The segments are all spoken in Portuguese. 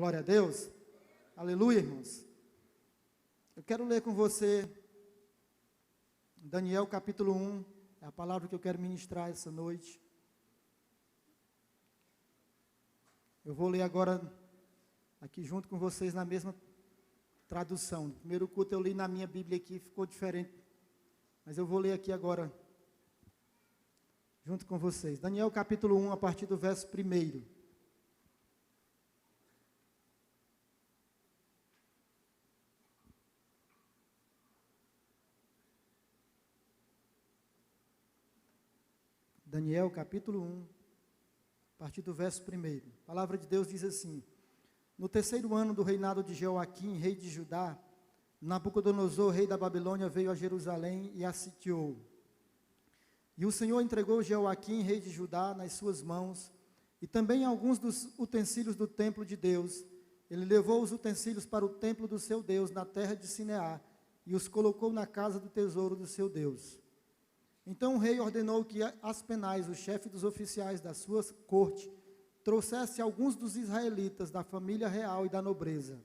Glória a Deus. Aleluia, irmãos. Eu quero ler com você Daniel capítulo 1, é a palavra que eu quero ministrar essa noite. Eu vou ler agora aqui junto com vocês na mesma tradução. No primeiro culto eu li na minha Bíblia aqui, ficou diferente. Mas eu vou ler aqui agora, junto com vocês. Daniel capítulo 1, a partir do verso 1. Daniel capítulo 1, a partir do verso 1. A palavra de Deus diz assim: No terceiro ano do reinado de Jeoaquim, rei de Judá, Nabucodonosor, rei da Babilônia, veio a Jerusalém e a sitiou. E o Senhor entregou Jeoaquim, rei de Judá, nas suas mãos, e também alguns dos utensílios do templo de Deus. Ele levou os utensílios para o templo do seu Deus, na terra de Sineá, e os colocou na casa do tesouro do seu Deus. Então o rei ordenou que Aspenaz, o chefe dos oficiais da sua corte, trouxesse alguns dos israelitas da família real e da nobreza,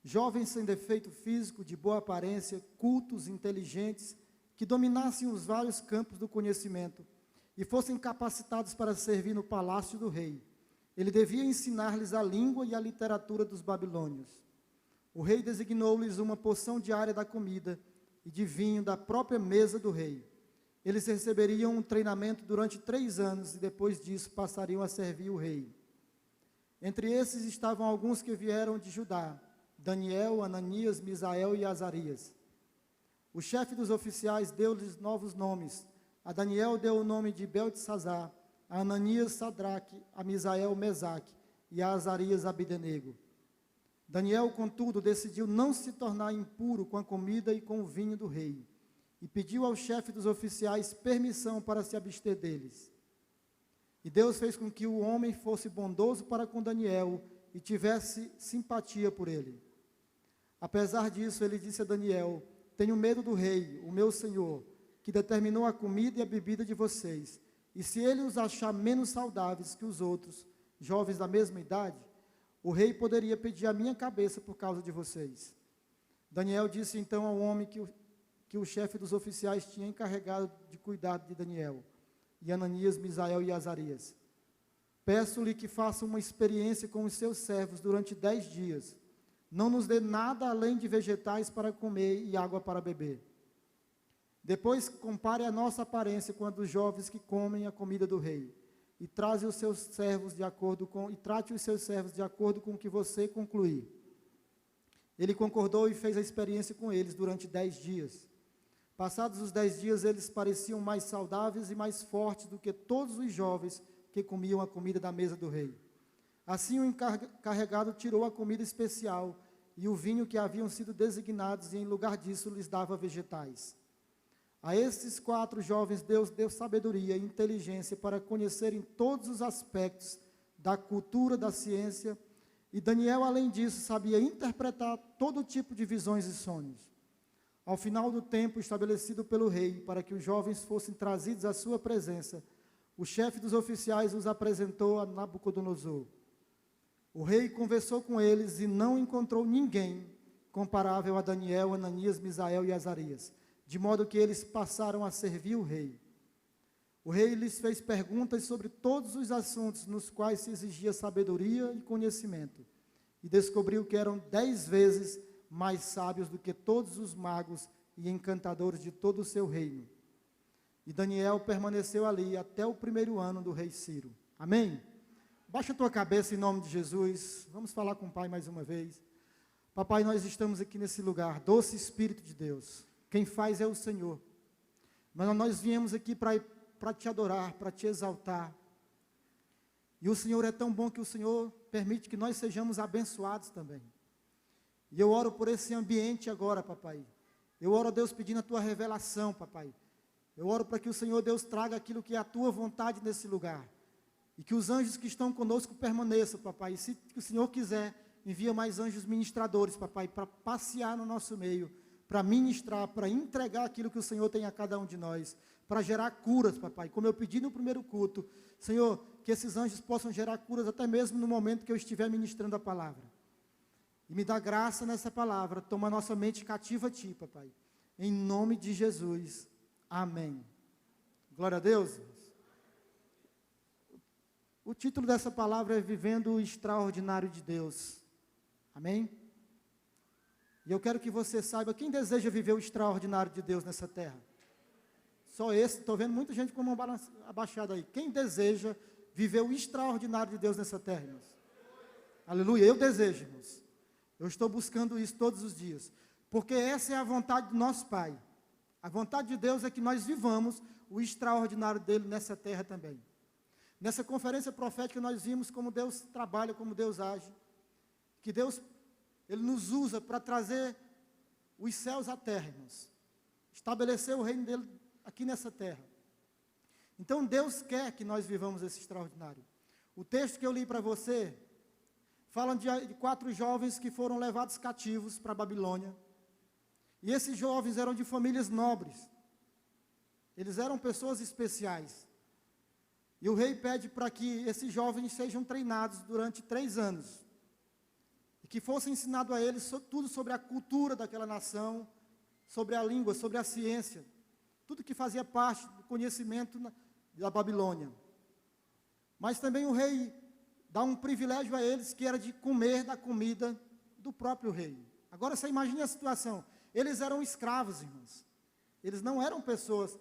jovens sem defeito físico, de boa aparência, cultos, inteligentes, que dominassem os vários campos do conhecimento e fossem capacitados para servir no palácio do rei. Ele devia ensinar-lhes a língua e a literatura dos babilônios. O rei designou-lhes uma porção diária da comida e de vinho da própria mesa do rei. Eles receberiam um treinamento durante 3 anos e depois disso passariam a servir o rei. Entre esses estavam alguns que vieram de Judá: Daniel, Ananias, Misael e Azarias. O chefe dos oficiais deu-lhes novos nomes. A Daniel deu o nome de Beltesazar, a Ananias Sadraque, a Misael Mesaque e a Azarias Abdenego. Daniel, contudo, decidiu não se tornar impuro com a comida e com o vinho do rei, e pediu ao chefe dos oficiais permissão para se abster deles. E Deus fez com que o homem fosse bondoso para com Daniel e tivesse simpatia por ele. Apesar disso, ele disse a Daniel: Tenho medo do rei, o meu senhor, que determinou a comida e a bebida de vocês. E se ele os achar menos saudáveis que os outros, jovens da mesma idade, o rei poderia pedir a minha cabeça por causa de vocês. Daniel disse então ao homem que o chefe dos oficiais tinha encarregado de cuidar de Daniel, e Ananias, Misael e Azarias: Peço-lhe que faça uma experiência com os seus servos durante 10 dias. Não nos dê nada além de vegetais para comer e água para beber. Depois compare a nossa aparência com a dos jovens que comem a comida do rei, e trate os seus servos de acordo com o que você concluir. Ele concordou e fez a experiência com eles durante 10 dias. Passados os 10 dias, eles pareciam mais saudáveis e mais fortes do que todos os jovens que comiam a comida da mesa do rei. Assim, o encarregado tirou a comida especial e o vinho que haviam sido designados, e em lugar disso lhes dava vegetais. A esses 4 jovens Deus deu sabedoria e inteligência para conhecerem todos os aspectos da cultura, da ciência, e Daniel, além disso, sabia interpretar todo tipo de visões e sonhos. Ao final do tempo estabelecido pelo rei, para que os jovens fossem trazidos à sua presença, o chefe dos oficiais os apresentou a Nabucodonosor. O rei conversou com eles e não encontrou ninguém comparável a Daniel, Ananias, Misael e Azarias, de modo que eles passaram a servir o rei. O rei lhes fez perguntas sobre todos os assuntos nos quais se exigia sabedoria e conhecimento, e descobriu que eram 10 vezes mais sábios do que todos os magos e encantadores de todo o seu reino. E Daniel permaneceu ali até o 1º ano do rei Ciro. Amém? Baixa a tua cabeça em nome de Jesus. Vamos falar com o Pai mais uma vez. Papai, nós estamos aqui nesse lugar, doce Espírito de Deus. Quem faz é o Senhor. Mas nós viemos aqui para te adorar, para te exaltar. E o Senhor é tão bom que o Senhor permite que nós sejamos abençoados também. E eu oro por esse ambiente agora, papai. Eu oro a Deus pedindo a tua revelação, papai. Eu oro para que o Senhor Deus traga aquilo que é a tua vontade nesse lugar. E que os anjos que estão conosco permaneçam, papai. E se o Senhor quiser, envia mais anjos ministradores, papai, para passear no nosso meio, para ministrar, para entregar aquilo que o Senhor tem a cada um de nós. para gerar curas, papai, como eu pedi no primeiro culto. Senhor, que esses anjos possam gerar curas até mesmo no momento que eu estiver ministrando a palavra. E me dá graça nessa palavra, toma nossa mente cativa a Ti, papai. Em nome de Jesus. Amém. Glória a Deus. O título dessa palavra é Vivendo o Extraordinário de Deus. Amém? E eu quero que você saiba, quem deseja viver o extraordinário de Deus nessa terra? Só esse, estou vendo muita gente com a mão abaixada aí. Quem deseja viver o extraordinário de Deus nessa terra, irmãos? Aleluia, eu desejo, irmãos. Eu estou buscando isso todos os dias. Porque essa é a vontade do nosso Pai. A vontade de Deus é que nós vivamos o extraordinário dele nessa terra também. Nessa conferência profética nós vimos como Deus trabalha, como Deus age. Que Deus, Ele nos usa para trazer os céus à terra, irmãos. Estabelecer o reino dele aqui nessa terra. Então Deus quer que nós vivamos esse extraordinário. O texto que eu li para você, fala de 4 jovens que foram levados cativos para a Babilônia. E esses jovens eram de famílias nobres. Eles eram pessoas especiais. E o rei pede para que esses jovens sejam treinados durante 3 anos. E que fosse ensinado a eles tudo sobre a cultura daquela nação, sobre a língua, sobre a ciência. Tudo que fazia parte do conhecimento da Babilônia. Mas também o rei dá um privilégio a eles, que era de comer da comida do próprio rei. Agora você imagine a situação. Eles eram escravos, irmãos. Eles não eram pessoas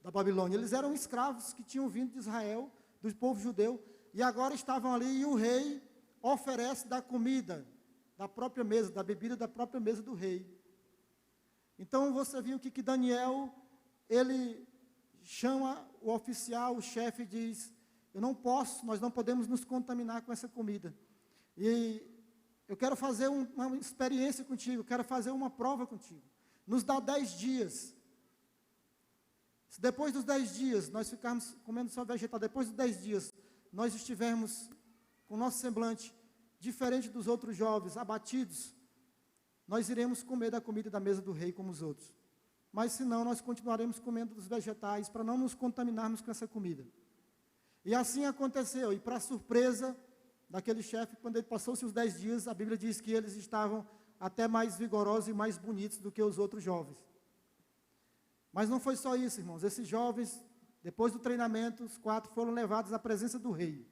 da Babilônia. Eles eram escravos que tinham vindo de Israel, do povo judeu. E agora estavam ali e o rei oferece da comida, da própria mesa, da bebida da própria mesa do rei. Então você viu que Daniel, ele chama o oficial, o chefe, e diz: eu não posso, nós não podemos nos contaminar com essa comida. E eu quero fazer uma experiência contigo, quero fazer uma prova contigo. Nos dá 10 dias. Se depois dos 10 dias nós ficarmos comendo só vegetal, depois dos 10 dias nós estivermos com o nosso semblante diferente dos outros jovens, abatidos, nós iremos comer da comida da mesa do rei como os outros. Mas se não, nós continuaremos comendo dos vegetais para não nos contaminarmos com essa comida. E assim aconteceu, e para surpresa daquele chefe, quando ele passou-se os 10 dias, a Bíblia diz que eles estavam até mais vigorosos e mais bonitos do que os outros jovens. Mas não foi só isso, irmãos. Esses jovens, depois do treinamento, os 4 foram levados à presença do rei.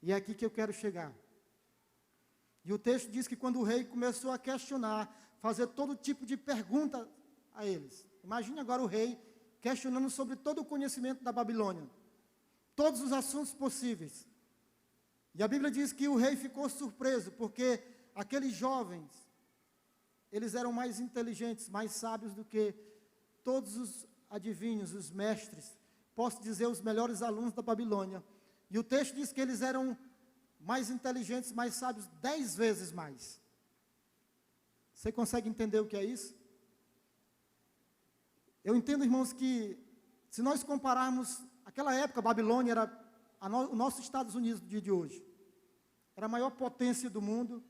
E é aqui que eu quero chegar. E o texto diz que quando o rei começou a questionar, fazer todo tipo de pergunta a eles. Imagine agora o rei questionando sobre todo o conhecimento da Babilônia. Todos os assuntos possíveis. E a Bíblia diz que o rei ficou surpreso, porque aqueles jovens, eles eram mais inteligentes, mais sábios do que todos os adivinhos, os mestres, posso dizer, os melhores alunos da Babilônia. E o texto diz que eles eram mais inteligentes, mais sábios, 10 vezes mais. Você consegue entender o que é isso? Eu entendo, irmãos, que se nós compararmos, aquela época, a Babilônia era o nosso Estados Unidos do dia de hoje. Era a maior potência do mundo.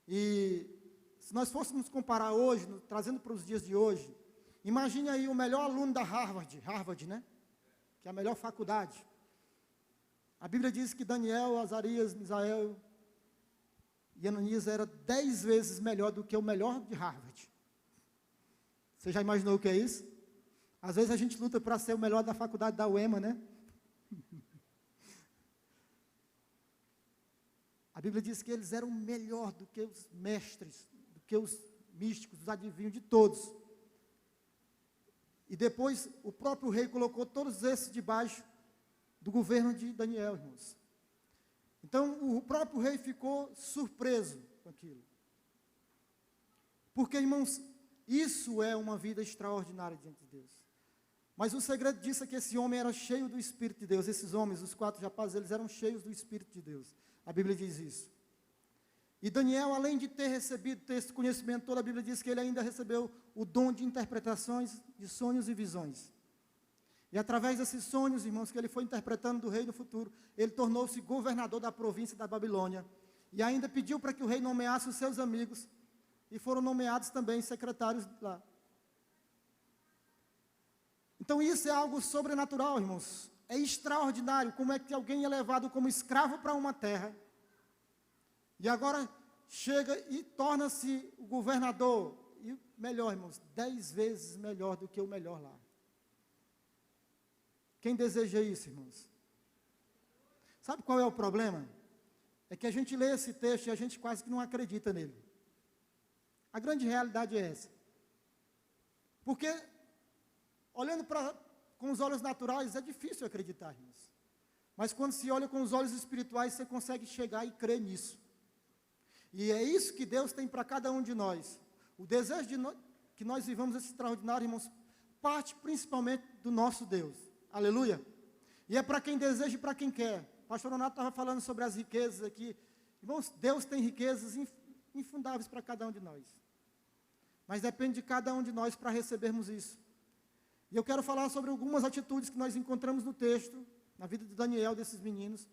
E se nós fôssemos comparar hoje, trazendo para os dias de hoje, imagine aí o melhor aluno da Harvard, né? Que é a melhor faculdade. A Bíblia diz que Daniel, Azarias, Misael e Ananias era 10 vezes melhor do que o melhor de Harvard. Você já imaginou o que é isso? Às vezes a gente luta para ser o melhor da faculdade da UEMA, né? A Bíblia diz que eles eram melhor do que os mestres, do que os místicos, os adivinhos, de todos. E depois o próprio rei colocou todos esses debaixo do governo de Daniel, irmãos. Então o próprio rei ficou surpreso com aquilo. Porque, irmãos, isso é uma vida extraordinária diante de Deus. Mas o segredo disso é que esse homem era cheio do Espírito de Deus. Esses homens, os 4 rapazes, eles eram cheios do Espírito de Deus. A Bíblia diz isso. E Daniel, além de ter recebido esse conhecimento todo, a Bíblia diz que ele ainda recebeu o dom de interpretações de sonhos e visões. E através desses sonhos, irmãos, que ele foi interpretando do rei do futuro, ele tornou-se governador da província da Babilônia. E ainda pediu para que o rei nomeasse os seus amigos, e foram nomeados também secretários lá. Então isso é algo sobrenatural, irmãos. É extraordinário como é que alguém é levado como escravo para uma terra e agora chega e torna-se o governador. E melhor, irmãos, 10 vezes melhor do que o melhor lá. Quem deseja isso, irmãos? Sabe qual é o problema? É que a gente lê esse texto e a gente quase que não acredita nele. A grande realidade é essa. Porque, olhando com os olhos naturais, é difícil acreditar, irmãos. Mas quando se olha com os olhos espirituais, você consegue chegar e crer nisso. E é isso que Deus tem para cada um de nós. O desejo que nós vivamos esse extraordinário, irmãos, parte principalmente do nosso Deus. Aleluia. E é para quem deseja e para quem quer. O pastor Renato estava falando sobre as riquezas aqui. Irmãos, Deus tem riquezas infundáveis para cada um de nós. Mas depende de cada um de nós para recebermos isso. E eu quero falar sobre algumas atitudes que nós encontramos no texto, na vida de Daniel, desses meninos,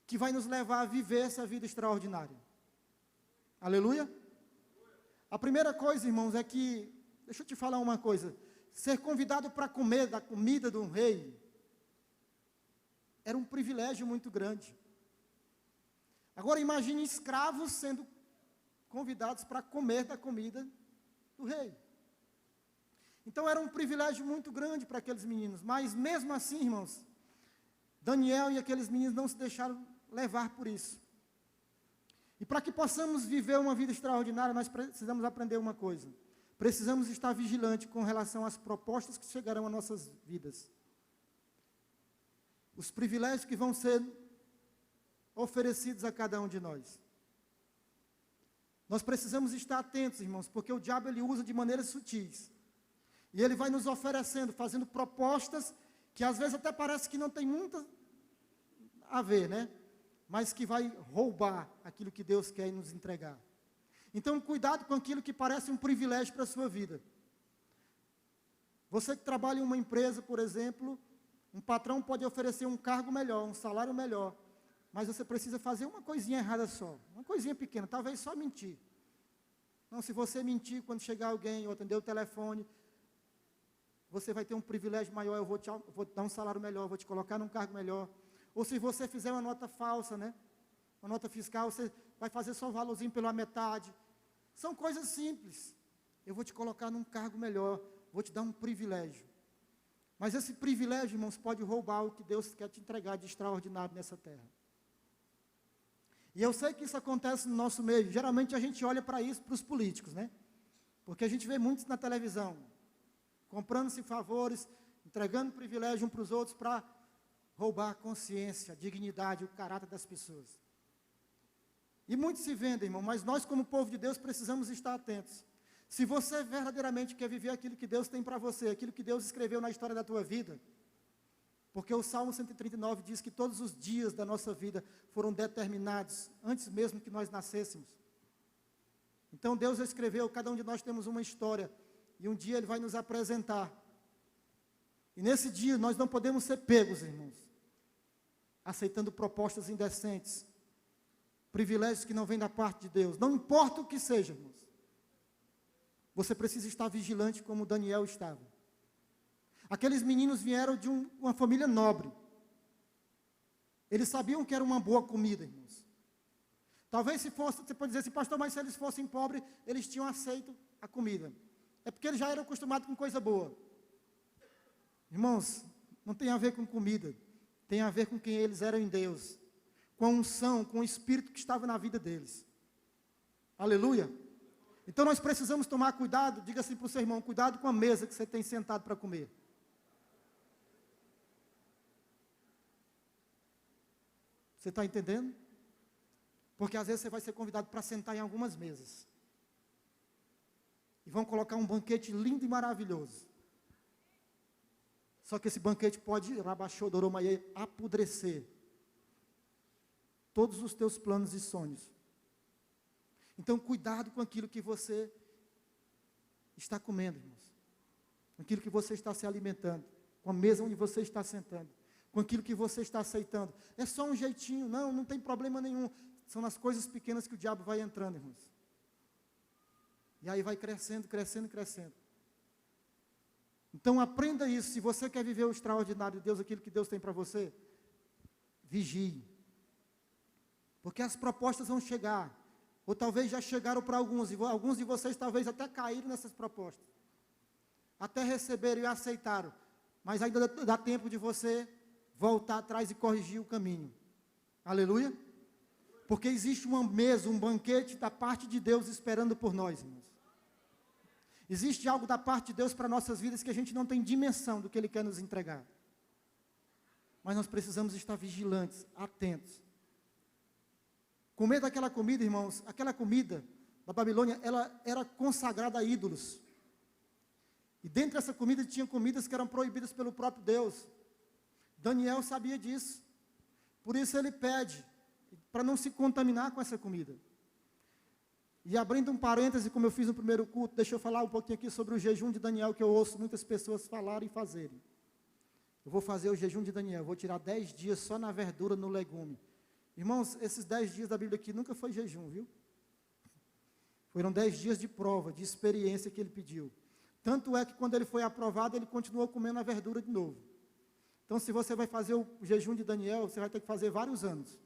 que vai nos levar a viver essa vida extraordinária. Aleluia. A primeira coisa, irmãos, é que, deixa eu te falar uma coisa, ser convidado para comer da comida de um rei, era um privilégio muito grande. Agora imagine escravos sendo convidados para comer da comida do rei. Então era um privilégio muito grande para aqueles meninos, mas mesmo assim, irmãos, Daniel e aqueles meninos não se deixaram levar por isso. E para que possamos viver uma vida extraordinária, nós precisamos aprender uma coisa. Precisamos estar vigilantes com relação às propostas que chegarão às nossas vidas. Os privilégios que vão ser oferecidos a cada um de nós. Nós precisamos estar atentos, irmãos, porque o diabo ele usa de maneiras sutis. E ele vai nos oferecendo, fazendo propostas que às vezes até parece que não tem muito a ver, né? Mas que vai roubar aquilo que Deus quer nos entregar. Então, cuidado com aquilo que parece um privilégio para a sua vida. Você que trabalha em uma empresa, por exemplo, um patrão pode oferecer um cargo melhor, um salário melhor, mas você precisa fazer uma coisinha errada só, uma coisinha pequena, talvez só mentir. Não, se você mentir quando chegar alguém ou atender o telefone, você vai ter um privilégio maior, eu vou te dar um salário melhor, vou te colocar num cargo melhor. Ou se você fizer uma nota falsa, né? Uma nota fiscal, você vai fazer só o valorzinho pela metade. São coisas simples. Eu vou te colocar num cargo melhor, vou te dar um privilégio. Mas esse privilégio, irmãos, pode roubar o que Deus quer te entregar de extraordinário nessa terra. E eu sei que isso acontece no nosso meio. Geralmente a gente olha para isso, para os políticos, né? Porque a gente vê muitos na televisão, comprando-se favores, entregando privilégio uns para os outros para roubar a consciência, a dignidade, o caráter das pessoas. E muitos se vendem, irmão, mas nós como povo de Deus precisamos estar atentos. Se você verdadeiramente quer viver aquilo que Deus tem para você, aquilo que Deus escreveu na história da tua vida, porque o Salmo 139 diz que todos os dias da nossa vida foram determinados, antes mesmo que nós nascêssemos. Então Deus escreveu, cada um de nós temos uma história, e um dia Ele vai nos apresentar. E nesse dia nós não podemos ser pegos, irmãos, aceitando propostas indecentes, privilégios que não vêm da parte de Deus, não importa o que seja, irmãos. Você precisa estar vigilante como Daniel estava. Aqueles meninos vieram de uma família nobre. Eles sabiam que era uma boa comida, irmãos. Talvez se fosse, você pode dizer assim, pastor, mas se eles fossem pobres, eles tinham aceito a comida. É porque eles já eram acostumados com coisa boa. Irmãos, não tem a ver com comida, tem a ver com quem eles eram em Deus, com a unção, com o Espírito que estava na vida deles. Aleluia. Então nós precisamos tomar cuidado, diga assim para o seu irmão, cuidado com a mesa que você tem sentado para comer. Você está entendendo? Porque às vezes você vai ser convidado para sentar em algumas mesas. E vão colocar um banquete lindo e maravilhoso. Só que esse banquete pode, apodrecer todos os teus planos e sonhos. Então, cuidado com aquilo que você está comendo, irmãos. Com aquilo que você está se alimentando. Com a mesa onde você está sentando. Com aquilo que você está aceitando. É só um jeitinho, não tem problema nenhum. São nas coisas pequenas que o diabo vai entrando, irmãos. E aí vai crescendo, crescendo, crescendo. Então aprenda isso. Se você quer viver o extraordinário de Deus, aquilo que Deus tem para você, vigie. Porque as propostas vão chegar. Ou talvez já chegaram para alguns. E alguns de vocês talvez até caíram nessas propostas. Até receberam e aceitaram. Mas ainda dá tempo de você voltar atrás e corrigir o caminho. Aleluia? Porque existe uma mesa, um banquete da parte de Deus esperando por nós, irmãos. Existe algo da parte de Deus para nossas vidas que a gente não tem dimensão do que Ele quer nos entregar. Mas nós precisamos estar vigilantes, atentos. Comer daquela comida, irmãos, aquela comida da Babilônia, ela era consagrada a ídolos. E dentro dessa comida tinha comidas que eram proibidas pelo próprio Deus. Daniel sabia disso. Por isso ele pede, para não se contaminar com essa comida. E abrindo um parêntese, como eu fiz no primeiro culto, deixa eu falar um pouquinho aqui sobre o jejum de Daniel, que eu ouço muitas pessoas falarem e fazerem. Eu vou fazer o jejum de Daniel, vou tirar 10 dias só na verdura, no legume. Irmãos, esses 10 dias da Bíblia aqui nunca foi jejum, viu? Foram 10 dias de prova, de experiência que ele pediu. Tanto é que quando ele foi aprovado, ele continuou comendo a verdura de novo. Então, se você vai fazer o jejum de Daniel, você vai ter que fazer vários anos.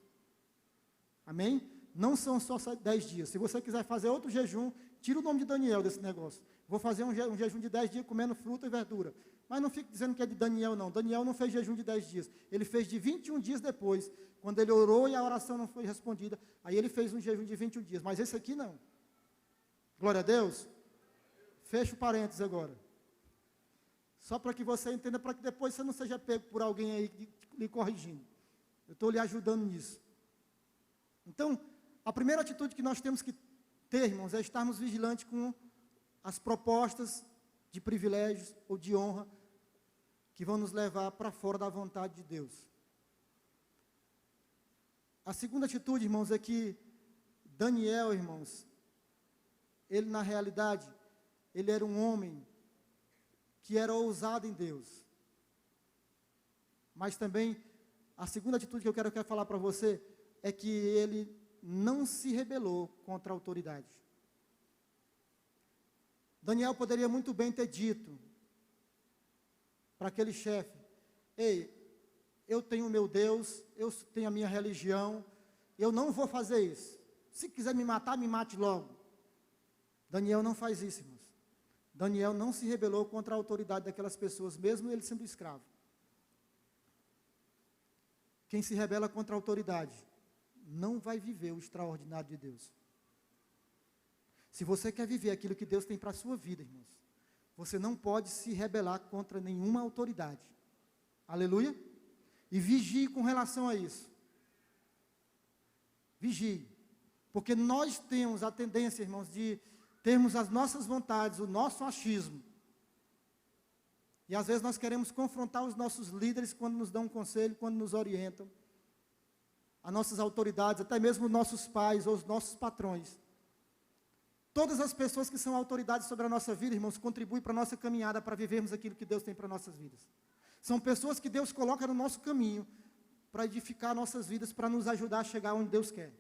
Amém? Não são só 10 dias. Se você quiser fazer outro jejum, tira o nome de Daniel desse negócio. Vou fazer um jejum de 10 dias comendo fruta e verdura. Mas não fique dizendo que é de Daniel, não. Daniel não fez jejum de 10 dias. Ele fez de 21 dias depois, quando ele orou e a oração não foi respondida. Aí ele fez um jejum de 21 dias. Mas esse aqui não. Glória a Deus. Fecha o parênteses agora. Só para que você entenda, para que depois você não seja pego por alguém aí lhe corrigindo. Eu estou lhe ajudando nisso. Então, a primeira atitude que nós temos que ter, irmãos, é estarmos vigilantes com as propostas de privilégios ou de honra que vão nos levar para fora da vontade de Deus. A segunda atitude, irmãos, é que Daniel, irmãos, ele na realidade, ele era um homem que era ousado em Deus. Mas também, a segunda atitude que eu quero falar para você é que ele não se rebelou contra a autoridade. Daniel poderia muito bem ter dito para aquele chefe: ei, eu tenho o meu Deus, eu tenho a minha religião, eu não vou fazer isso. Se quiser me matar, me mate logo. Daniel não faz isso, irmãos. Daniel não se rebelou contra a autoridade daquelas pessoas, mesmo ele sendo escravo. Quem se rebela contra a autoridade não vai viver o extraordinário de Deus. Se você quer viver aquilo que Deus tem para a sua vida, irmãos, você não pode se rebelar contra nenhuma autoridade. Aleluia? E vigie com relação a isso. Vigie. Porque nós temos a tendência, irmãos, de termos as nossas vontades, o nosso achismo. E às vezes nós queremos confrontar os nossos líderes quando nos dão um conselho, quando nos orientam. As nossas autoridades, até mesmo os nossos pais ou os nossos patrões. Todas as pessoas que são autoridades sobre a nossa vida, irmãos, contribuem para a nossa caminhada, para vivermos aquilo que Deus tem para nossas vidas. São pessoas que Deus coloca no nosso caminho, para edificar nossas vidas, para nos ajudar a chegar onde Deus quer.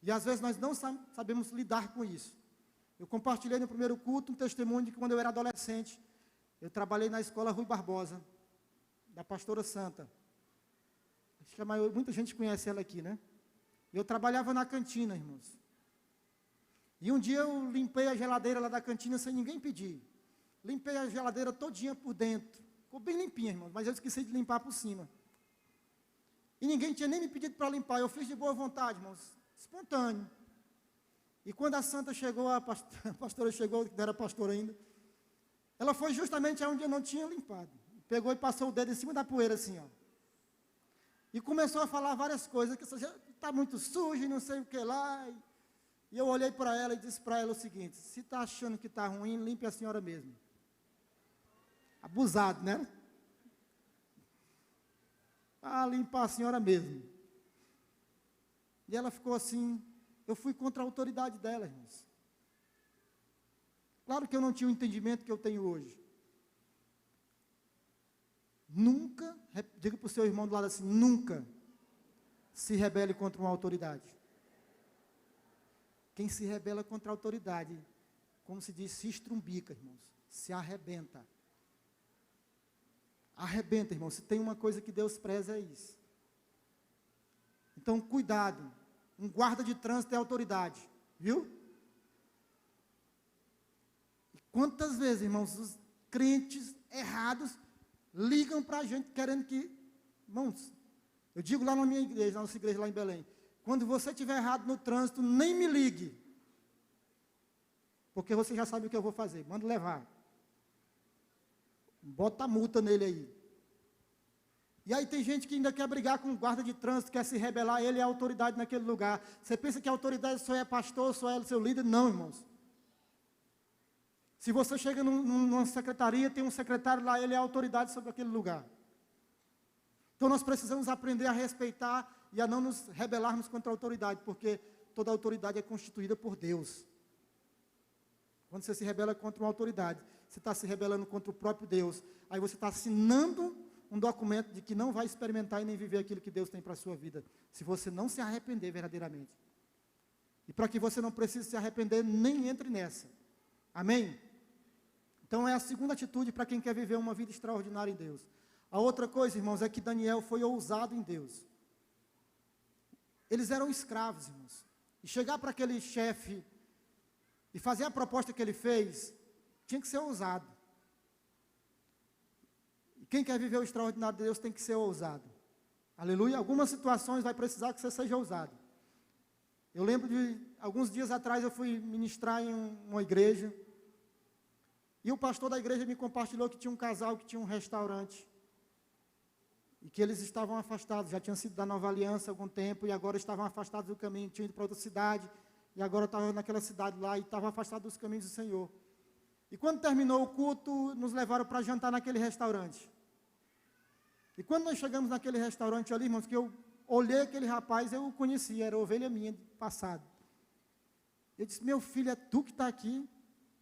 E às vezes nós não sabemos lidar com isso. Eu compartilhei no primeiro culto um testemunho de que quando eu era adolescente, eu trabalhei na escola Rui Barbosa, da pastora Santa. Acho que muita gente conhece ela aqui, né? Eu trabalhava na cantina, irmãos. E um dia eu limpei a geladeira lá da cantina sem ninguém pedir. Limpei a geladeira todinha por dentro. Ficou bem limpinha, irmãos, mas eu esqueci de limpar por cima. E ninguém tinha nem me pedido para limpar. Eu fiz de boa vontade, irmãos, espontâneo. E quando a Santa chegou, a pastora chegou, que não era pastora ainda, ela foi justamente onde eu não tinha limpado. Pegou e passou o dedo em cima da poeira assim, ó. E começou a falar várias coisas, que está muito sujo e não sei o que lá. E eu olhei para ela e disse para ela o seguinte: se está achando que está ruim, limpe a senhora mesmo. Abusado, né? Ah, limpar a senhora mesmo. E ela ficou assim. Eu fui contra a autoridade dela, irmãos. Claro que eu não tinha o entendimento que eu tenho hoje. Nunca, diga para o seu irmão do lado assim, nunca se rebele contra uma autoridade. Quem se rebela contra a autoridade, como se diz, se estrumbica, irmãos, se arrebenta. arrebenta, irmão. Se tem uma coisa que Deus preza, é isso. Então, cuidado. Um guarda de trânsito é autoridade, viu? E quantas vezes, irmãos, os crentes errados ligam para a gente querendo que... Irmãos, eu digo lá na minha igreja, na nossa igreja lá em Belém, quando você estiver errado no trânsito, nem me ligue. Porque você já sabe o que eu vou fazer. Manda levar. Bota a multa nele aí. E aí tem gente que ainda quer brigar com o guarda de trânsito, quer se rebelar, ele é a autoridade naquele lugar. Você pensa que a autoridade só é pastor, só é seu líder? Não, irmãos. Se você chega numa secretaria, tem um secretário lá, ele é a autoridade sobre aquele lugar. Então nós precisamos aprender a respeitar e a não nos rebelarmos contra a autoridade, porque toda autoridade é constituída por Deus. Quando você se rebela contra uma autoridade, você está se rebelando contra o próprio Deus. Aí você está assinando um documento de que não vai experimentar e nem viver aquilo que Deus tem para a sua vida, se você não se arrepender verdadeiramente. E para que você não precise se arrepender, nem entre nessa. Amém? Então é a segunda atitude para quem quer viver uma vida extraordinária em Deus. A outra coisa, irmãos, é que Daniel foi ousado em Deus. Eles eram escravos, irmãos. E chegar para aquele chefe e fazer a proposta que ele fez, tinha que ser ousado. E quem quer viver o extraordinário de Deus tem que ser ousado. Aleluia. Algumas situações vai precisar que você seja ousado. Eu lembro de, alguns dias atrás, eu fui ministrar em uma igreja, e o pastor da igreja me compartilhou que tinha um casal que tinha um restaurante, e que eles estavam afastados, já tinham sido da Nova Aliança há algum tempo, e agora estavam afastados do caminho, tinham ido para outra cidade, e agora estavam naquela cidade lá, e estavam afastados dos caminhos do Senhor. E quando terminou o culto, nos levaram para jantar naquele restaurante. E quando nós chegamos naquele restaurante ali, irmãos, que eu olhei aquele rapaz, eu o conhecia, era ovelha minha do passado. Eu disse, meu filho, é tu que está aqui?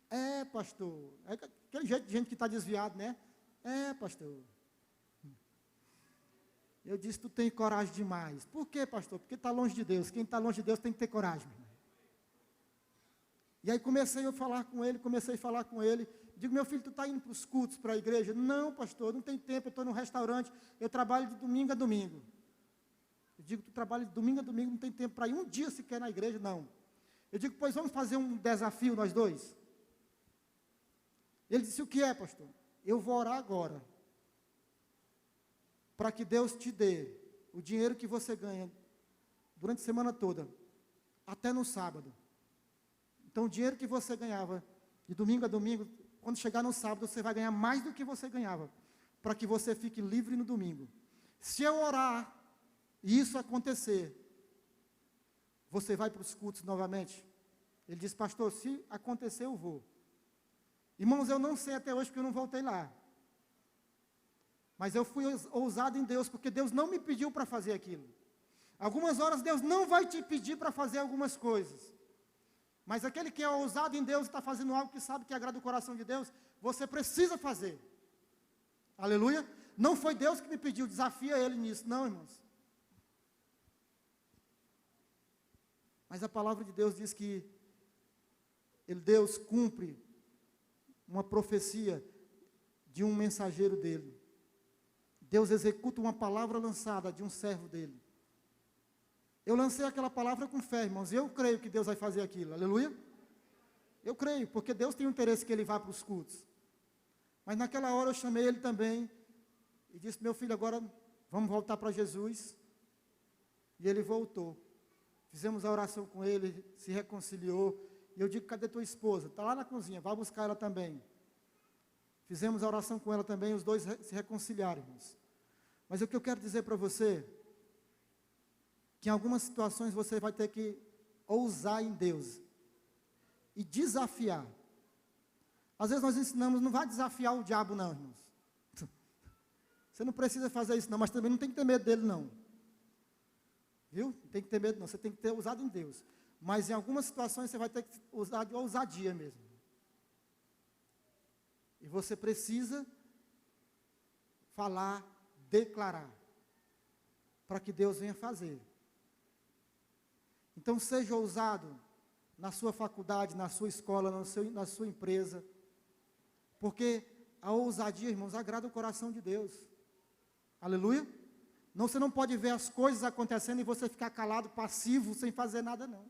É, pastor. É aquele jeito de gente que está desviado, né? É, pastor. Eu disse, tu tem coragem demais. Por quê, pastor? Porque está longe de Deus. Quem está longe de Deus tem que ter coragem. E aí comecei a falar com ele, digo, meu filho, tu está indo para os cultos, para a igreja? Não, pastor, não tem tempo, eu estou no restaurante, eu trabalho de domingo a domingo. Eu digo, tu trabalha de domingo a domingo, não tem tempo para ir um dia sequer na igreja? Não. Eu digo, pois vamos fazer um desafio nós dois? Ele disse, o que é, pastor? Eu vou orar agora, para que Deus te dê o dinheiro que você ganha durante a semana toda, até no sábado. Então, o dinheiro que você ganhava de domingo a domingo, quando chegar no sábado, você vai ganhar mais do que você ganhava, para que você fique livre no domingo. Se eu orar e isso acontecer, você vai para os cultos novamente? Ele disse, pastor, se acontecer, eu vou. Irmãos, eu não sei até hoje, porque eu não voltei lá. Mas eu fui ousado em Deus, porque Deus não me pediu para fazer aquilo. Algumas horas Deus não vai te pedir para fazer algumas coisas. Mas aquele que é ousado em Deus, está fazendo algo que sabe que agrada o coração de Deus, você precisa fazer. Aleluia. Não foi Deus que me pediu, desafia Ele nisso. Não, irmãos. Mas a palavra de Deus diz que Deus cumpre uma profecia de um mensageiro dele. Deus executa uma palavra lançada de um servo dele. Eu lancei aquela palavra com fé, irmãos, e eu creio que Deus vai fazer aquilo, aleluia? Eu creio, porque Deus tem o interesse que ele vá para os cultos. Mas naquela hora eu chamei ele também, e disse, meu filho, agora vamos voltar para Jesus. E ele voltou. Fizemos a oração com ele, se reconciliou, e eu digo, cadê tua esposa? Está lá na cozinha, vai buscar ela também. Fizemos a oração com ela também, os dois se reconciliaram, irmãos. Mas o que eu quero dizer para você, que em algumas situações você vai ter que ousar em Deus e desafiar. Às vezes nós ensinamos, não vai desafiar o diabo não, irmãos. Você não precisa fazer isso não, mas também não tem que ter medo dele não. Viu? Não tem que ter medo não, você tem que ter ousado em Deus. Mas em algumas situações você vai ter que usar de ousadia mesmo. E você precisa falar, declarar, para que Deus venha fazer. Então seja ousado na sua faculdade, na sua escola, na sua empresa, porque a ousadia, irmãos, agrada o coração de Deus. Aleluia? Não, você não pode ver as coisas acontecendo e você ficar calado, passivo, sem fazer nada, não.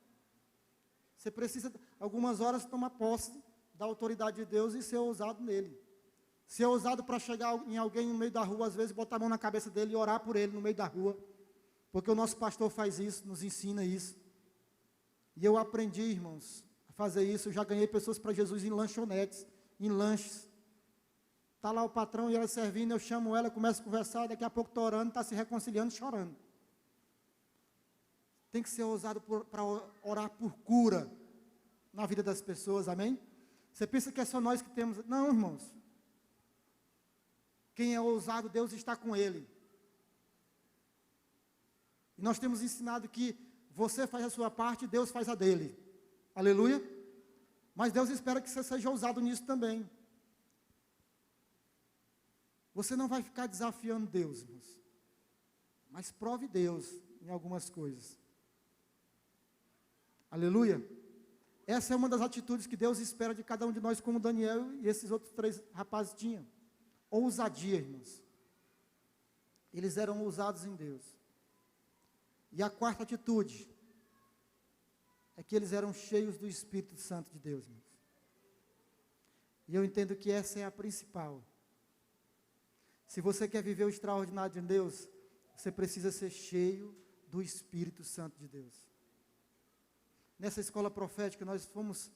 Você precisa, algumas horas, tomar posse da autoridade de Deus e ser ousado nele. Ser ousado para chegar em alguém no meio da rua, às vezes, botar a mão na cabeça dele e orar por ele no meio da rua. Porque o nosso pastor faz isso, nos ensina isso. E eu aprendi, irmãos, a fazer isso. Eu já ganhei pessoas para Jesus em lanchonetes, em lanches. Está lá o patrão e ela servindo, eu chamo ela, começo a conversar, daqui a pouco estou orando, está se reconciliando, chorando. Tem que ser ousado para orar por cura na vida das pessoas, amém? Você pensa que é só nós que temos... Não, irmãos. Quem é ousado, Deus está com ele. E nós temos ensinado que você faz a sua parte e Deus faz a dele. Aleluia? Mas Deus espera que você seja ousado nisso também. Você não vai ficar desafiando Deus, irmãos. Mas prove Deus em algumas coisas. Aleluia? Essa é uma das atitudes que Deus espera de cada um de nós, como Daniel e esses outros 3 rapazes tinham. Ousadia, irmãos. Eles eram ousados em Deus. E a quarta atitude é que eles eram cheios do Espírito Santo de Deus, irmãos. E eu entendo que essa é a principal. Se você quer viver o extraordinário de Deus, você precisa ser cheio do Espírito Santo de Deus. Nessa escola profética, nós fomos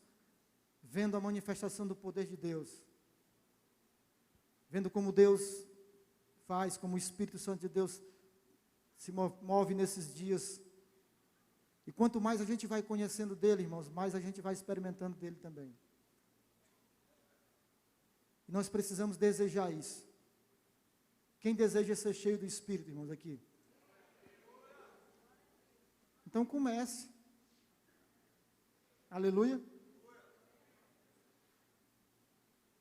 vendo a manifestação do poder de Deus. Vendo como Deus faz, como o Espírito Santo de Deus se move nesses dias. E quanto mais a gente vai conhecendo dele, irmãos, mais a gente vai experimentando dele também. E nós precisamos desejar isso. Quem deseja ser cheio do Espírito, irmãos, aqui? Então comece. Aleluia.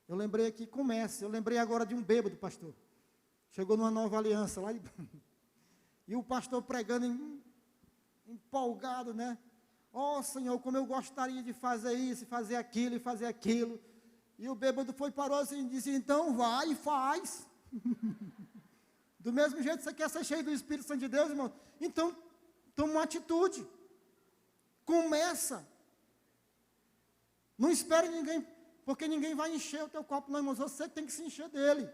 Eu lembrei aqui, comece. Eu lembrei agora de um bêbado, pastor. Chegou numa nova aliança lá e o pastor pregando empolgado, né? Ó Senhor, como eu gostaria de fazer isso, fazer aquilo e fazer aquilo. E o bêbado parou assim e disse, então vai e faz. Do mesmo jeito você quer ser cheio do Espírito Santo de Deus, irmão? Então, toma uma atitude. Começa. Não espere ninguém, porque ninguém vai encher o teu copo, não, irmão. Você tem que se encher dele.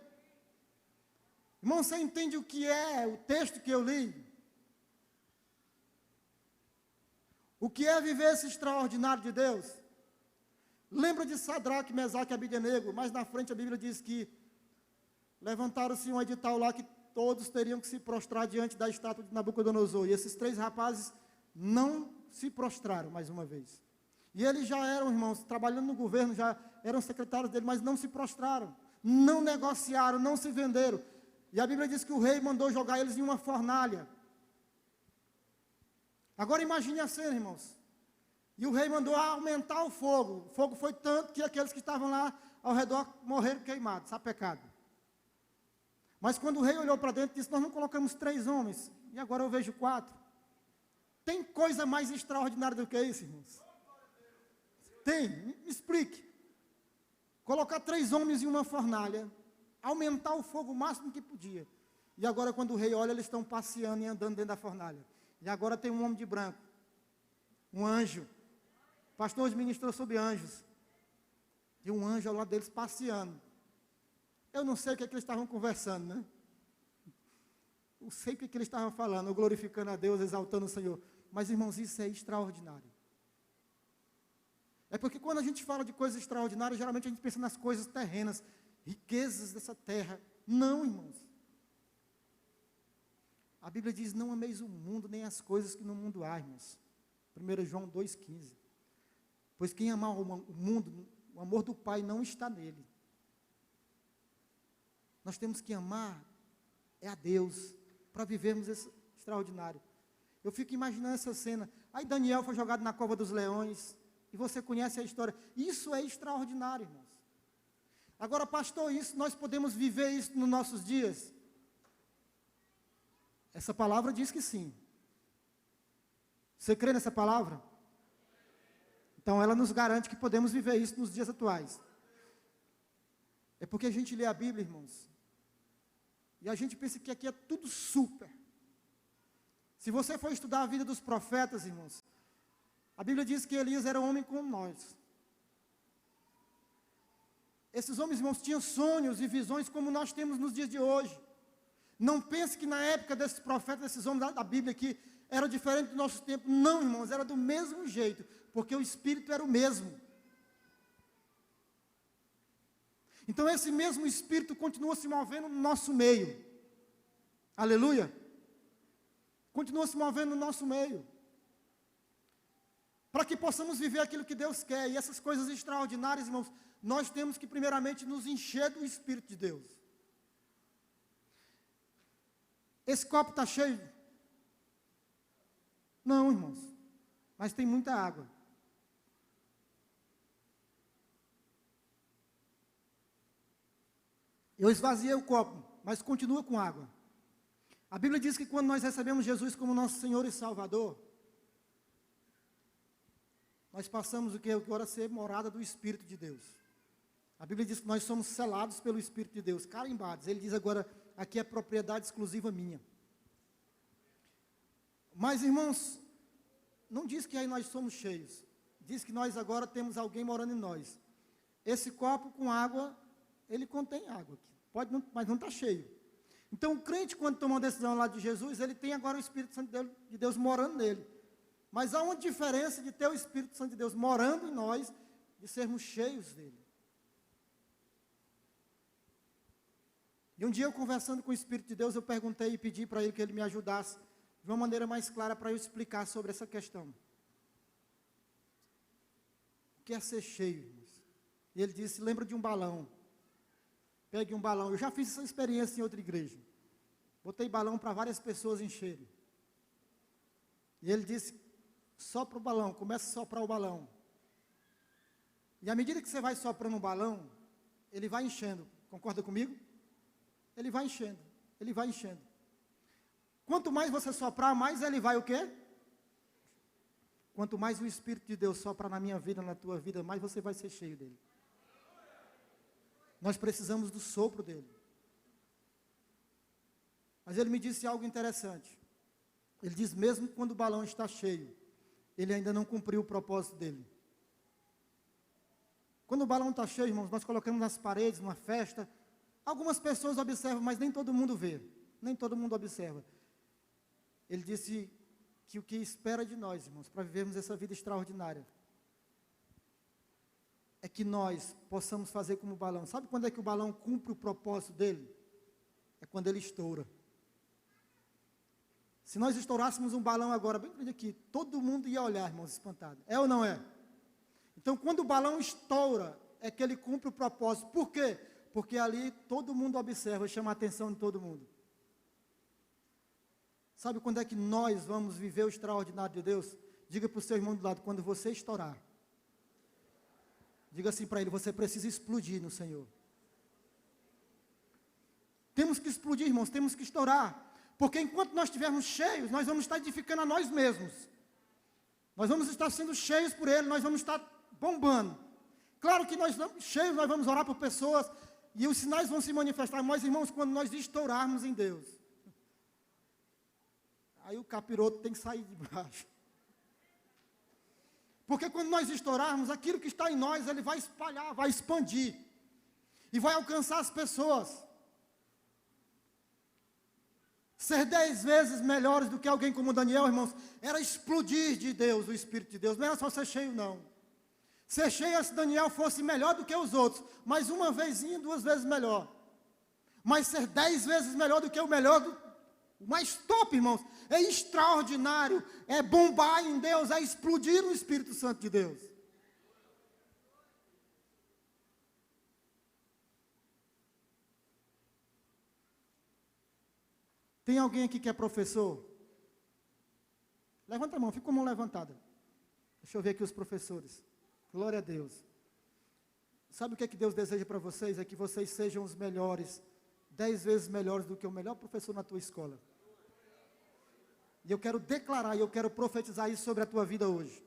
Irmão, você entende o que é o texto que eu li? O que é viver esse extraordinário de Deus? Lembra de Sadraque, Mesaque e Abednego? Mais na frente a Bíblia diz que levantaram-se um edital lá que todos teriam que se prostrar diante da estátua de Nabucodonosor. E esses 3 rapazes não se prostraram mais uma vez. E eles já eram, irmãos, trabalhando no governo, já eram secretários dele, mas não se prostraram, não negociaram, não se venderam. E a Bíblia diz que o rei mandou jogar eles em uma fornalha. Agora imagine a cena, irmãos. E o rei mandou aumentar o fogo. O fogo foi tanto que aqueles que estavam lá ao redor morreram queimados, sapecado. Mas quando o rei olhou para dentro, disse, nós não colocamos 3 homens, e agora eu vejo 4. Tem coisa mais extraordinária do que isso, irmãos? Tem, me explique. Colocar 3 homens em uma fornalha, aumentar o fogo o máximo que podia. E agora quando o rei olha, eles estão passeando e andando dentro da fornalha. E agora tem um homem de branco, um anjo. O pastor hoje ministrou sobre anjos. E um anjo ao lado deles passeando. Eu não sei o que eles estavam conversando, né? Eu sei o que eles estavam falando, glorificando a Deus, exaltando o Senhor. Mas, irmãos, isso é extraordinário. É porque quando a gente fala de coisas extraordinárias, geralmente a gente pensa nas coisas terrenas, riquezas dessa terra. Não, irmãos. A Bíblia diz, não ameis o mundo, nem as coisas que no mundo há, irmãos. 1 João 2,15. Pois quem amar o mundo, o amor do Pai não está nele. Nós temos que amar a Deus, para vivermos esse extraordinário. Eu fico imaginando essa cena. Aí Daniel foi jogado na cova dos leões, e você conhece a história. Isso é extraordinário, irmãos. Agora, pastor, nós podemos viver isso nos nossos dias? Essa palavra diz que sim. Você crê nessa palavra? Então ela nos garante que podemos viver isso nos dias atuais. É porque a gente lê a Bíblia, irmãos, e a gente pensa que aqui é tudo super. Se você for estudar a vida dos profetas, irmãos, a Bíblia diz que Elias era um homem como nós. Esses homens, irmãos, tinham sonhos e visões como nós temos nos dias de hoje. Não pense que na época desses profetas, desses homens da Bíblia aqui, era diferente do nosso tempo. Não, irmãos, era do mesmo jeito, porque o Espírito era o mesmo. Então esse mesmo Espírito continua se movendo no nosso meio. Aleluia. Continua se movendo no nosso meio. Para que possamos viver aquilo que Deus quer. E essas coisas extraordinárias, irmãos, nós temos que primeiramente nos encher do Espírito de Deus. Esse copo está cheio? Não, irmãos. Mas tem muita água. Eu esvaziei o copo, mas continua com água. A Bíblia diz que quando nós recebemos Jesus como nosso Senhor e Salvador, nós passamos o que agora a ser morada do Espírito de Deus. A Bíblia diz que nós somos selados pelo Espírito de Deus, carimbados. Ele diz agora, aqui é propriedade exclusiva minha. Mas, irmãos, não diz que aí nós somos cheios. Diz que nós agora temos alguém morando em nós. Esse copo com água, ele contém água aqui. Pode não, mas não está cheio. Então, o crente, quando toma uma decisão lá de Jesus, ele tem agora o Espírito Santo de Deus morando nele. Mas há uma diferença de ter o Espírito Santo de Deus morando em nós, de sermos cheios dele. E um dia eu conversando com o Espírito de Deus, eu perguntei e pedi para ele que ele me ajudasse de uma maneira mais clara para eu explicar sobre essa questão. O que é ser cheio, irmãos? E ele disse, lembra de um balão. Pegue um balão. Eu já fiz essa experiência em outra igreja. Botei balão para várias pessoas encherem. E ele disse, sopra o balão, começa a soprar o balão. E à medida que você vai soprando o balão, ele vai enchendo. Concorda comigo? Ele vai enchendo, ele vai enchendo. Quanto mais você soprar, mais ele vai o quê? Quanto mais o Espírito de Deus sopra na minha vida, na tua vida, mais você vai ser cheio dele. Nós precisamos do sopro dele. Mas ele me disse algo interessante. Ele diz, mesmo quando o balão está cheio, ele ainda não cumpriu o propósito dele. Quando o balão está cheio, irmãos, nós colocamos nas paredes, numa festa. Algumas pessoas observam, mas nem todo mundo vê. Nem todo mundo observa. Ele disse que o que espera de nós, irmãos, para vivermos essa vida extraordinária, é que nós possamos fazer como o balão. Sabe quando é que o balão cumpre o propósito dele? É quando ele estoura. Se nós estourássemos um balão agora, bem grande aqui, todo mundo ia olhar, irmãos, espantado. É ou não é? Então, quando o balão estoura, é que ele cumpre o propósito. Por quê? Porque ali todo mundo observa e chama a atenção de todo mundo. Sabe quando é que nós vamos viver o extraordinário de Deus? Diga para o seu irmão do lado, quando você estourar. Diga assim para ele, você precisa explodir no Senhor. Temos que explodir, irmãos, temos que estourar. Porque enquanto nós estivermos cheios, nós vamos estar edificando a nós mesmos. Nós vamos estar sendo cheios por Ele, nós vamos estar bombando. Claro que nós cheios, nós vamos orar por pessoas, e os sinais vão se manifestar. Mas, irmãos, quando nós estourarmos em Deus, aí o capiroto tem que sair de baixo. Porque quando nós estourarmos, aquilo que está em nós, ele vai espalhar, vai expandir. E vai alcançar as pessoas. Ser 10 vezes melhores do que alguém como Daniel, irmãos, era explodir de Deus, o Espírito de Deus. Não era só ser cheio, não. Ser cheio é se Daniel fosse melhor do que os outros. Mas uma vezinha, 2 vezes melhor. Mas ser 10 vezes melhor do que o melhor o mais top, irmãos, é extraordinário, é bombar em Deus, é explodir o Espírito Santo de Deus. Tem alguém aqui que é professor? Levanta a mão, fica com a mão levantada. Deixa eu ver aqui os professores. Glória a Deus. Sabe o que é que Deus deseja para vocês? É que vocês sejam os melhores, 10 vezes melhores do que o melhor professor na tua escola. E eu quero declarar, e eu quero profetizar isso sobre a tua vida hoje.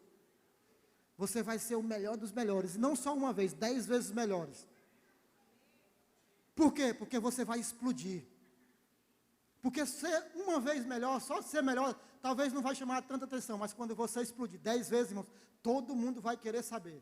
Você vai ser o melhor dos melhores, e não só uma vez, 10 vezes melhores. Por quê? Porque você vai explodir. Porque ser uma vez melhor, só ser melhor, talvez não vai chamar tanta atenção, mas quando você explodir 10 vezes, irmãos, todo mundo vai querer saber.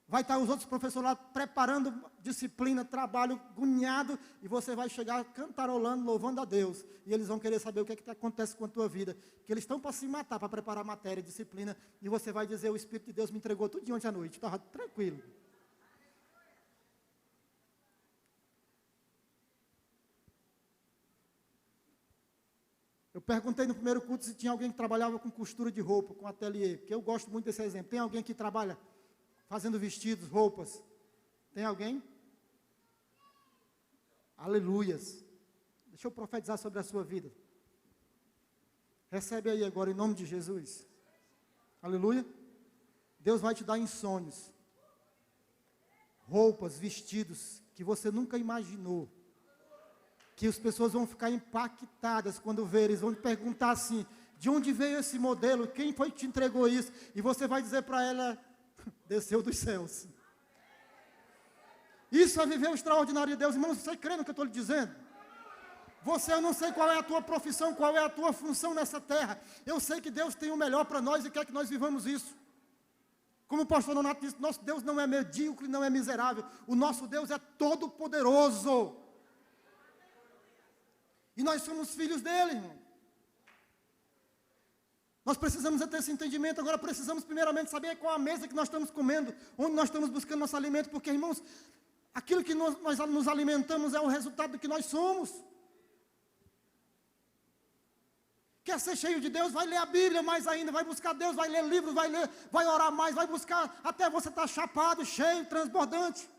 Vai estar os outros professores lá preparando disciplina, trabalho, agoniado, e você vai chegar cantarolando, louvando a Deus. E eles vão querer saber o que acontece com a tua vida. Que eles estão para se matar, para preparar matéria, disciplina, e você vai dizer, o Espírito de Deus me entregou tudo de ontem à noite. Estava tranquilo. Eu perguntei no primeiro culto se tinha alguém que trabalhava com costura de roupa, com ateliê, porque eu gosto muito desse exemplo. Tem alguém que trabalha fazendo vestidos, roupas? Tem alguém? Aleluias. Deixa eu profetizar sobre a sua vida. Recebe aí agora em nome de Jesus. Aleluia. Deus vai te dar em sonhos. Roupas, vestidos que você nunca imaginou. Que as pessoas vão ficar impactadas quando verem, eles vão te perguntar assim, de onde veio esse modelo, quem foi que te entregou isso? E você vai dizer para ela, desceu dos céus. Isso é viver o extraordinário de Deus, irmãos, você crê no que eu estou lhe dizendo? Você, eu não sei qual é a tua profissão, qual é a tua função nessa terra, eu sei que Deus tem o melhor para nós e quer que nós vivamos isso. Como o pastor Nonato disse, nosso Deus não é medíocre, não é miserável, o nosso Deus é todo poderoso. E nós somos filhos dele, irmão. Nós precisamos ter esse entendimento. Agora precisamos primeiramente saber qual a mesa que nós estamos comendo, onde nós estamos buscando nosso alimento, porque, irmãos, aquilo que nós nos alimentamos é o resultado do que nós somos. Quer ser cheio de Deus? Vai ler a Bíblia mais ainda, vai buscar Deus, vai ler livros, vai orar mais, vai buscar até você estar chapado, cheio, transbordante.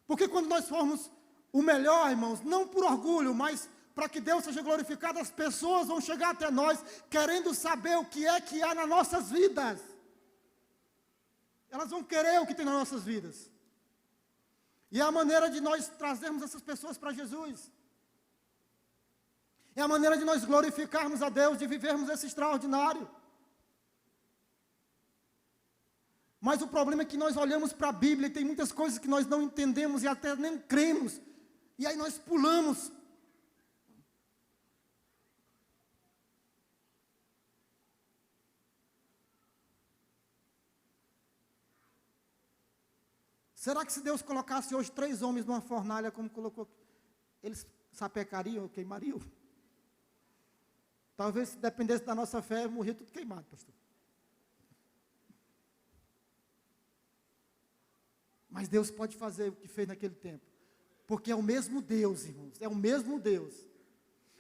Porque quando nós formos o melhor, irmãos, não por orgulho, mas para que Deus seja glorificado, as pessoas vão chegar até nós querendo saber o que é que há nas nossas vidas. Elas vão querer o que tem nas nossas vidas. E é a maneira de nós trazermos essas pessoas para Jesus. É a maneira de nós glorificarmos a Deus, de vivermos esse extraordinário. Mas o problema é que nós olhamos para a Bíblia e tem muitas coisas que nós não entendemos e até nem cremos. E aí nós pulamos. Será que se Deus colocasse hoje 3 homens numa fornalha, como colocou, eles sapecariam ou queimariam? Talvez se dependesse da nossa fé, morria tudo queimado, pastor. Mas Deus pode fazer o que fez naquele tempo. Porque é o mesmo Deus, irmãos. É o mesmo Deus.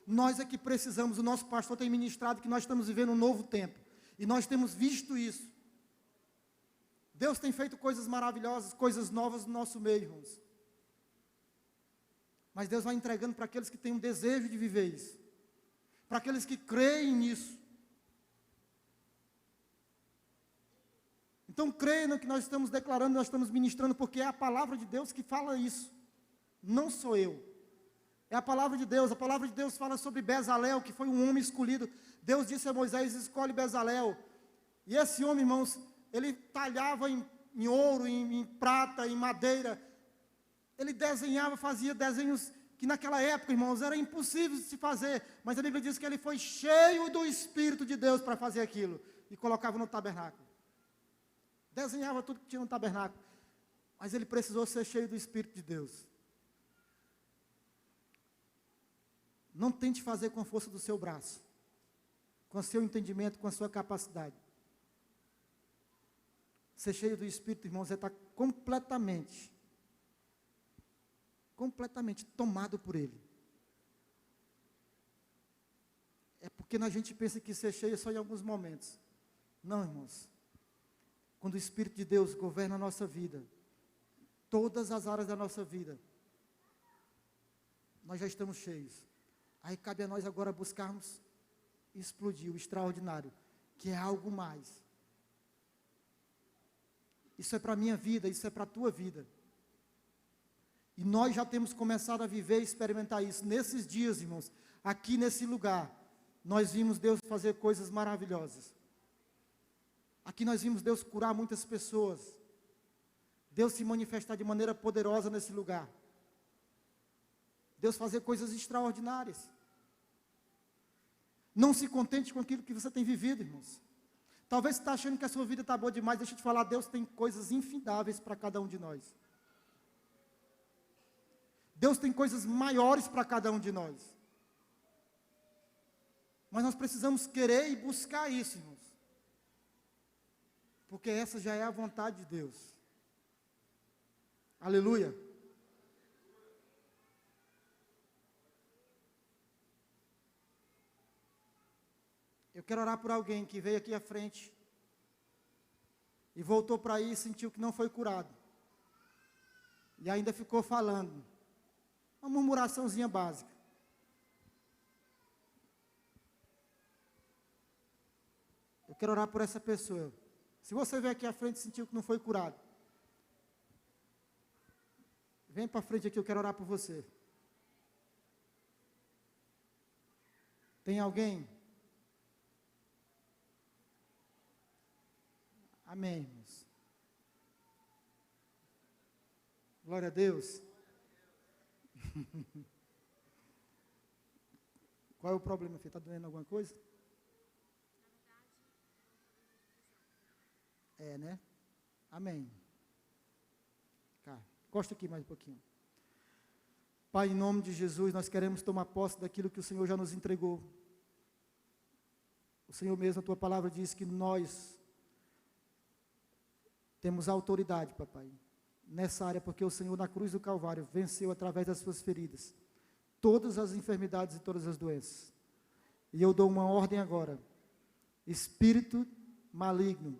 Nós é que precisamos, o nosso pastor tem ministrado que nós estamos vivendo um novo tempo. E nós temos visto isso. Deus tem feito coisas maravilhosas, coisas novas no nosso meio, irmãos. Mas Deus vai entregando para aqueles que têm um desejo de viver isso. Para aqueles que creem nisso. Então, creia no que nós estamos declarando, nós estamos ministrando, porque é a palavra de Deus que fala isso. Não sou eu. É a palavra de Deus. A palavra de Deus fala sobre Bezalel, que foi um homem escolhido. Deus disse a Moisés, escolhe Bezalel. E esse homem, irmãos, ele talhava em ouro, em prata, em madeira. Ele desenhava, fazia desenhos que naquela época, irmãos, era impossível de se fazer. Mas a Bíblia diz que ele foi cheio do Espírito de Deus para fazer aquilo. E colocava no tabernáculo. Desenhava tudo que tinha no tabernáculo. Mas ele precisou ser cheio do Espírito de Deus. Não tente fazer com a força do seu braço. Com o seu entendimento, com a sua capacidade. Ser cheio do Espírito, irmãos, é estar completamente tomado por Ele. É porque a gente pensa que ser cheio é só em alguns momentos. Não, irmãos. Quando o Espírito de Deus governa a nossa vida, todas as áreas da nossa vida, nós já estamos cheios. Aí cabe a nós agora buscarmos explodir o extraordinário, que é algo mais. Isso é para a minha vida, isso é para a tua vida. E nós já temos começado a viver e experimentar isso. Nesses dias, irmãos, aqui nesse lugar, nós vimos Deus fazer coisas maravilhosas. Aqui nós vimos Deus curar muitas pessoas. Deus se manifestar de maneira poderosa nesse lugar. Deus fazer coisas extraordinárias. Não se contente com aquilo que você tem vivido, irmãos. Talvez você está achando que a sua vida está boa demais. Deixa eu te falar, Deus tem coisas infindáveis para cada um de nós. Deus tem coisas maiores para cada um de nós. Mas nós precisamos querer e buscar isso, irmãos. Porque essa já é a vontade de Deus. Aleluia. Eu quero orar por alguém que veio aqui à frente e voltou para aí e sentiu que não foi curado. E ainda ficou falando. Uma murmuraçãozinha básica. Eu quero orar por essa pessoa. Se você veio aqui à frente e sentiu que não foi curado, vem para frente aqui, eu quero orar por você. Tem alguém? Amém, irmãos. Glória a Deus. Qual é o problema, filho? Está doendo alguma coisa? É, né? Amém. Cá, encosta aqui mais um pouquinho. Pai, em nome de Jesus, nós queremos tomar posse daquilo que o Senhor já nos entregou. O Senhor mesmo, a Tua palavra diz que nós temos autoridade, papai, nessa área, porque o Senhor na cruz do Calvário venceu através das suas feridas todas as enfermidades e todas as doenças. E eu dou uma ordem agora. Espírito maligno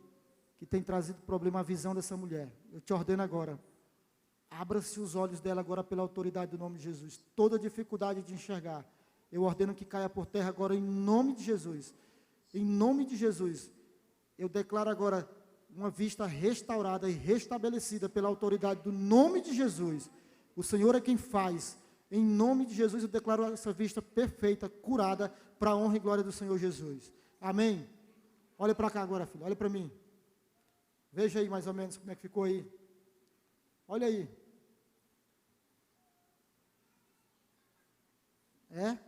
que tem trazido problema à visão dessa mulher, eu te ordeno agora, abra-se os olhos dela agora pela autoridade do nome de Jesus. Toda dificuldade de enxergar, eu ordeno que caia por terra agora em nome de Jesus. Em nome de Jesus, eu declaro agora uma vista restaurada e restabelecida pela autoridade do nome de Jesus. O Senhor é quem faz. Em nome de Jesus, eu declaro essa vista perfeita, curada, para a honra e glória do Senhor Jesus. Amém? Olha para cá agora, filho, olha para mim. Veja aí mais ou menos como é que ficou aí. Olha aí. É?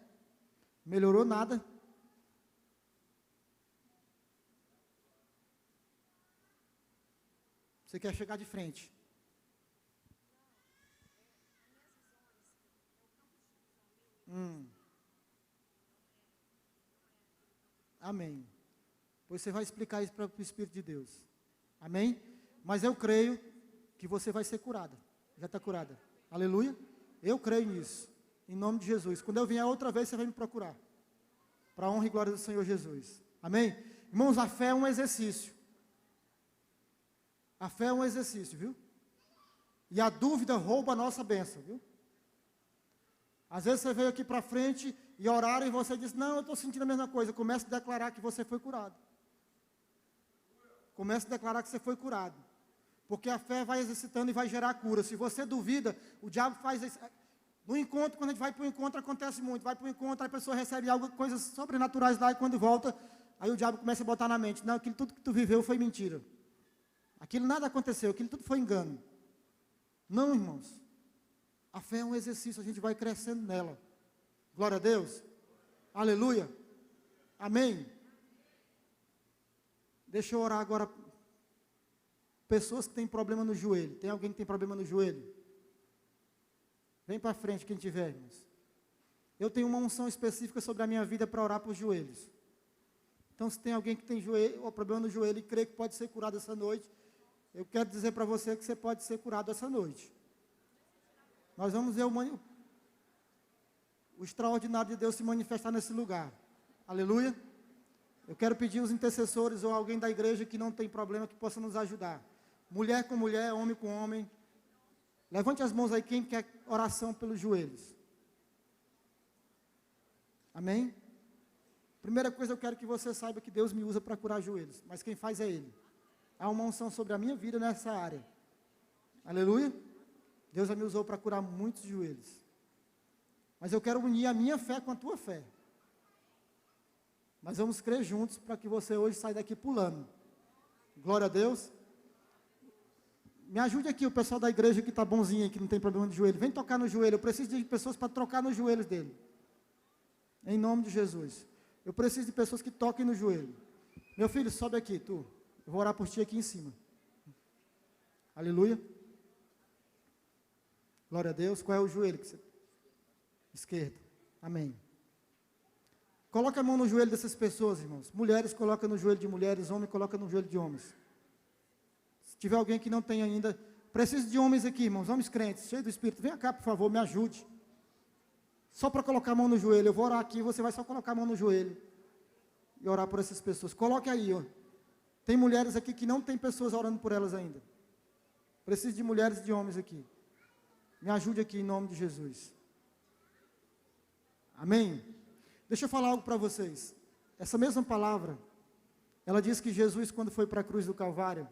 Melhorou nada? Você quer chegar de frente? Amém. Pois você vai explicar isso para o Espírito de Deus. Amém? Mas eu creio que você vai ser curada. Já está curada. Aleluia? Eu creio nisso. Em nome de Jesus. Quando eu vier outra vez, você vai me procurar. Para a honra e glória do Senhor Jesus. Amém? Irmãos, a fé é um exercício. A fé é um exercício, viu? E a dúvida rouba a nossa bênção, viu? Às vezes você veio aqui para frente e oraram e você diz, não, eu estou sentindo a mesma coisa. Comece a declarar que você foi curado. Comece a declarar que você foi curado. Porque a fé vai exercitando e vai gerar cura. Se você duvida, o diabo faz isso. No encontro, quando a gente vai para o encontro, acontece muito. Vai para o encontro, a pessoa recebe algo, coisas sobrenaturais lá, e quando volta, aí o diabo começa a botar na mente, não, aquilo tudo que tu viveu foi mentira. Aquilo nada aconteceu, aquilo tudo foi engano. Não, irmãos. A fé é um exercício, a gente vai crescendo nela. Glória a Deus. Aleluia. Amém. Deixa eu orar agora. Pessoas que têm problema no joelho. Tem alguém que tem problema no joelho? Vem para frente quem tiver, irmãos. Eu tenho uma unção específica sobre a minha vida para orar por joelhos. Então, se tem alguém que tem problema no joelho e crê que pode ser curado essa noite, eu quero dizer para você que você pode ser curado essa noite. Nós vamos ver o extraordinário de Deus se manifestar nesse lugar. Aleluia. Eu quero pedir os intercessores ou alguém da igreja que não tem problema, que possa nos ajudar. Mulher com mulher, homem com homem. Levante as mãos aí, quem quer oração pelos joelhos. Amém? Primeira coisa, eu quero que você saiba que Deus me usa para curar joelhos. Mas quem faz é Ele. Há uma unção sobre a minha vida nessa área. Aleluia. Deus já me usou para curar muitos joelhos. Mas eu quero unir a minha fé com a tua fé. Nós vamos crer juntos para que você hoje saia daqui pulando. Glória a Deus. Me ajude aqui, o pessoal da igreja que está bonzinho aí, que não tem problema de joelho. Vem tocar no joelho. Eu preciso de pessoas para trocar nos joelhos dele. Em nome de Jesus. Eu preciso de pessoas que toquem no joelho. Meu filho, sobe aqui, tu. Eu vou orar por ti aqui em cima. Aleluia. Glória a Deus. Qual é o joelho? Esquerdo. Amém. Coloca a mão no joelho dessas pessoas, irmãos. Mulheres, coloca no joelho de mulheres. Homem, coloca no joelho de homens. Se tiver alguém que não tem ainda, preciso de homens aqui, irmãos. Homens crentes, cheios do Espírito. Venha cá, por favor, me ajude. Só para colocar a mão no joelho. Eu vou orar aqui, você vai só colocar a mão no joelho. E orar por essas pessoas. Coloque aí, ó. Tem mulheres aqui que não tem pessoas orando por elas ainda. Preciso de mulheres e de homens aqui. Me ajude aqui em nome de Jesus. Amém? Deixa eu falar algo para vocês. Essa mesma palavra, ela diz que Jesus, quando foi para a cruz do Calvário,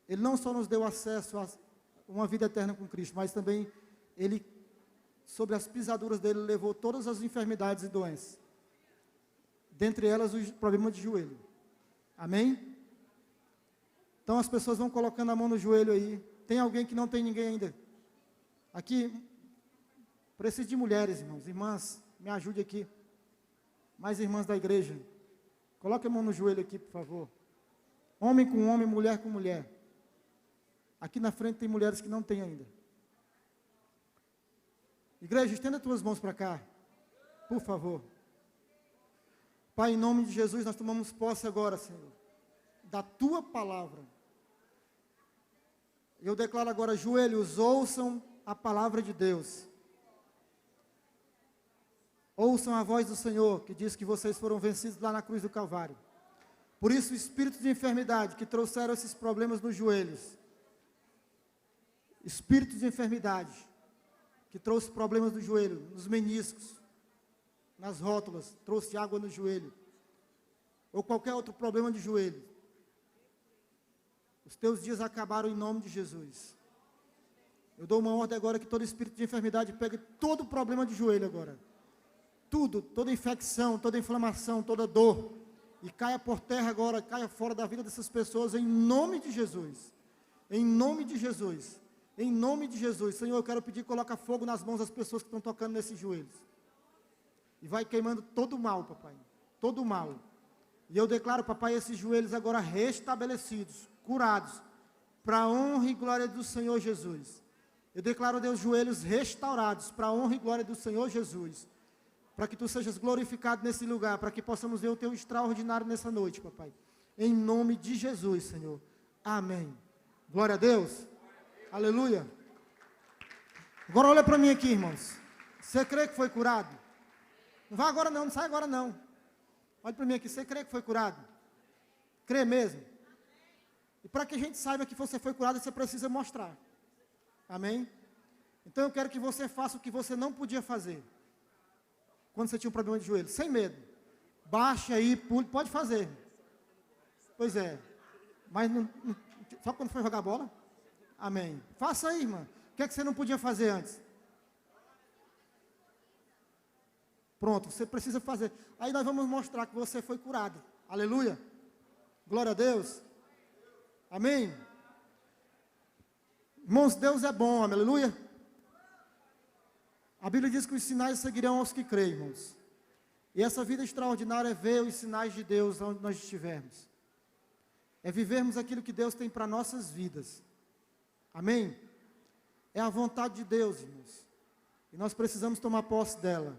Ele não só nos deu acesso a uma vida eterna com Cristo, mas também Ele, sobre as pisaduras dele, levou todas as enfermidades e doenças. Dentre elas, o problema de joelho. Amém? Então as pessoas vão colocando a mão no joelho aí. Tem alguém que não tem ninguém ainda? Aqui, preciso de mulheres, irmãos. Irmãs, me ajude aqui. Mais irmãs da igreja. Coloque a mão no joelho aqui, por favor. Homem com homem, mulher com mulher. Aqui na frente tem mulheres que não têm ainda. Igreja, estenda as tuas mãos para cá. Por favor. Pai, em nome de Jesus, nós tomamos posse agora, Senhor, da Tua palavra. Eu declaro agora, joelhos, ouçam a palavra de Deus. Ouçam a voz do Senhor, que diz que vocês foram vencidos lá na cruz do Calvário. Por isso, espíritos de enfermidade que trouxeram esses problemas nos joelhos, espíritos de enfermidade que trouxe problemas no joelho, nos meniscos, nas rótulas, trouxe água no joelho, ou qualquer outro problema de joelho, os teus dias acabaram em nome de Jesus. Eu dou uma ordem agora que todo espírito de enfermidade pegue todo o problema de joelho agora, tudo, toda infecção, toda inflamação, toda dor, e caia por terra agora, caia fora da vida dessas pessoas, em nome de Jesus, em nome de Jesus, em nome de Jesus. Senhor, eu quero pedir, coloca fogo nas mãos das pessoas que estão tocando nesses joelhos, e vai queimando todo o mal, papai, todo o mal. E eu declaro, papai, esses joelhos agora restabelecidos, curados, para a honra e glória do Senhor Jesus. Eu declaro, Deus, joelhos restaurados, para a honra e glória do Senhor Jesus, para que Tu sejas glorificado nesse lugar, para que possamos ver o Teu extraordinário nessa noite, papai. Em nome de Jesus, Senhor. Amém. Glória a Deus. Aleluia. Agora olha para mim aqui, irmãos. Você crê que foi curado? Não vai agora não, não sai agora não. Olha para mim aqui, você crê que foi curado? Crê mesmo? E para que a gente saiba que você foi curado, você precisa mostrar. Amém? Então eu quero que você faça o que você não podia fazer quando você tinha um problema de joelho, sem medo. Baixe aí, pule, pode fazer. Pois é. Mas só quando for jogar bola? Amém. Faça aí, irmã. O que é que você não podia fazer antes? Pronto, você precisa fazer. Aí nós vamos mostrar que você foi curado. Aleluia. Glória a Deus. Amém. Irmãos, Deus é bom, aleluia. A Bíblia diz que os sinais seguirão aos que creem, irmãos. E essa vida extraordinária é ver os sinais de Deus onde nós estivermos. É vivermos aquilo que Deus tem para nossas vidas. Amém? É a vontade de Deus, irmãos. E nós precisamos tomar posse dela.